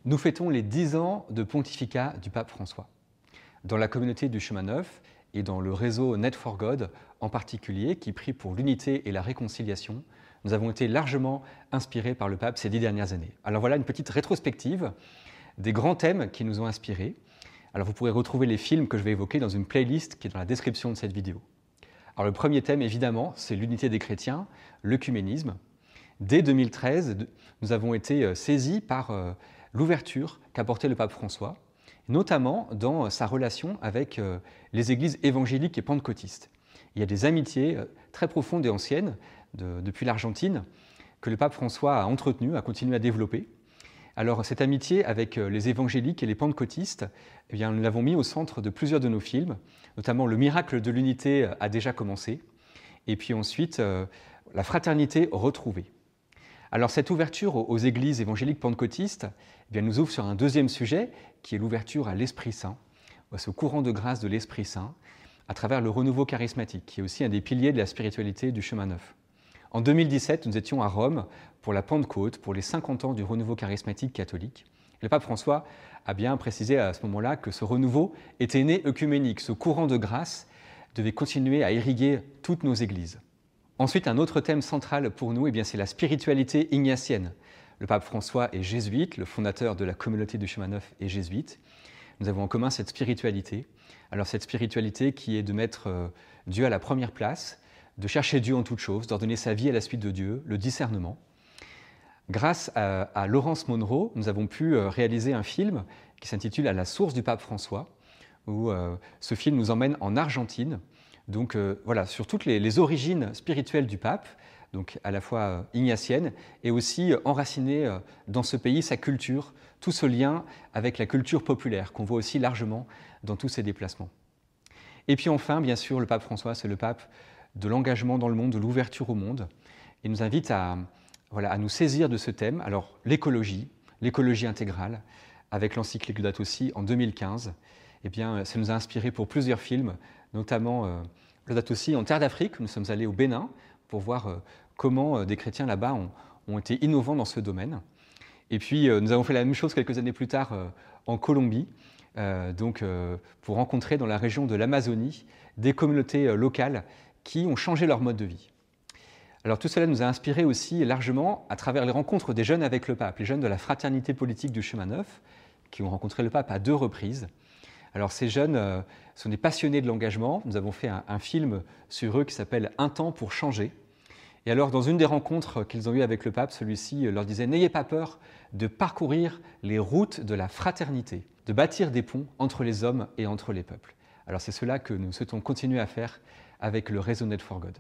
Nous fêtons les 10 ans de pontificat du pape François. Dans la communauté du Chemin Neuf et dans le réseau Net for God en particulier, qui prie pour l'unité et la réconciliation, nous avons été largement inspirés par le pape ces 10 dernières années. Alors voilà une petite rétrospective des grands thèmes qui nous ont inspirés. Alors vous pourrez retrouver les films que je vais évoquer dans une playlist qui est dans la description de cette vidéo. Alors le premier thème, évidemment, c'est l'unité des chrétiens, l'œcuménisme. Dès 2013, nous avons été saisis par l'ouverture qu'apportait le pape François, notamment dans sa relation avec les églises évangéliques et pentecôtistes. Il y a des amitiés très profondes et anciennes depuis l'Argentine que le pape François a entretenues, a continué à développer. Alors cette amitié avec les évangéliques et les pentecôtistes, eh bien, nous l'avons mis au centre de plusieurs de nos films, notamment Le miracle de l'unité a déjà commencé, et puis ensuite La fraternité retrouvée. Alors cette ouverture aux églises évangéliques pentecôtistes eh bien, nous ouvre sur un deuxième sujet qui est l'ouverture à l'Esprit Saint, à ce courant de grâce de l'Esprit Saint, à travers le renouveau charismatique, qui est aussi un des piliers de la spiritualité du Chemin Neuf. En 2017, nous étions à Rome pour la Pentecôte, pour les 50 ans du renouveau charismatique catholique. Le pape François a bien précisé à ce moment-là que ce renouveau était né œcuménique, ce courant de grâce devait continuer à irriguer toutes nos églises. Ensuite, un autre thème central pour nous, c'est la spiritualité ignatienne. Le pape François est jésuite, le fondateur de la communauté du Chemin Neuf est jésuite. Nous avons en commun cette spiritualité. Alors cette spiritualité qui est de mettre Dieu à la première place, de chercher Dieu en toutes choses, d'ordonner sa vie à la suite de Dieu, le discernement. Grâce à Laurence Monroe, nous avons pu réaliser un film qui s'intitule « À la source du pape François », où ce film nous emmène en Argentine, donc voilà, sur toutes les origines spirituelles du pape, donc à la fois ignatienne, et aussi enraciné dans ce pays, sa culture, tout ce lien avec la culture populaire qu'on voit aussi largement dans tous ses déplacements. Et puis enfin, bien sûr, le pape François, c'est le pape de l'engagement dans le monde, de l'ouverture au monde, et nous invite à nous saisir de ce thème. Alors l'écologie intégrale, avec l'encyclique Laudato Si en 2015, ça nous a inspiré pour plusieurs films, notamment Laudato Si en terre d'Afrique. Nous sommes allés au Bénin pour voir comment des chrétiens là-bas ont été innovants dans ce domaine. Et puis nous avons fait la même chose quelques années plus tard en Colombie, pour rencontrer dans la région de l'Amazonie des communautés locales qui ont changé leur mode de vie. Alors tout cela nous a inspiré aussi largement à travers les rencontres des jeunes avec le pape, les jeunes de la fraternité politique du Chemin Neuf, qui ont rencontré le pape à 2 reprises. Alors ces jeunes sont des passionnés de l'engagement. Nous avons fait un film sur eux qui s'appelle « Un temps pour changer ». Et alors dans une des rencontres qu'ils ont eues avec le pape, celui-ci leur disait « N'ayez pas peur de parcourir les routes de la fraternité, de bâtir des ponts entre les hommes et entre les peuples ». Alors c'est cela que nous souhaitons continuer à faire avec le réseau Net for God.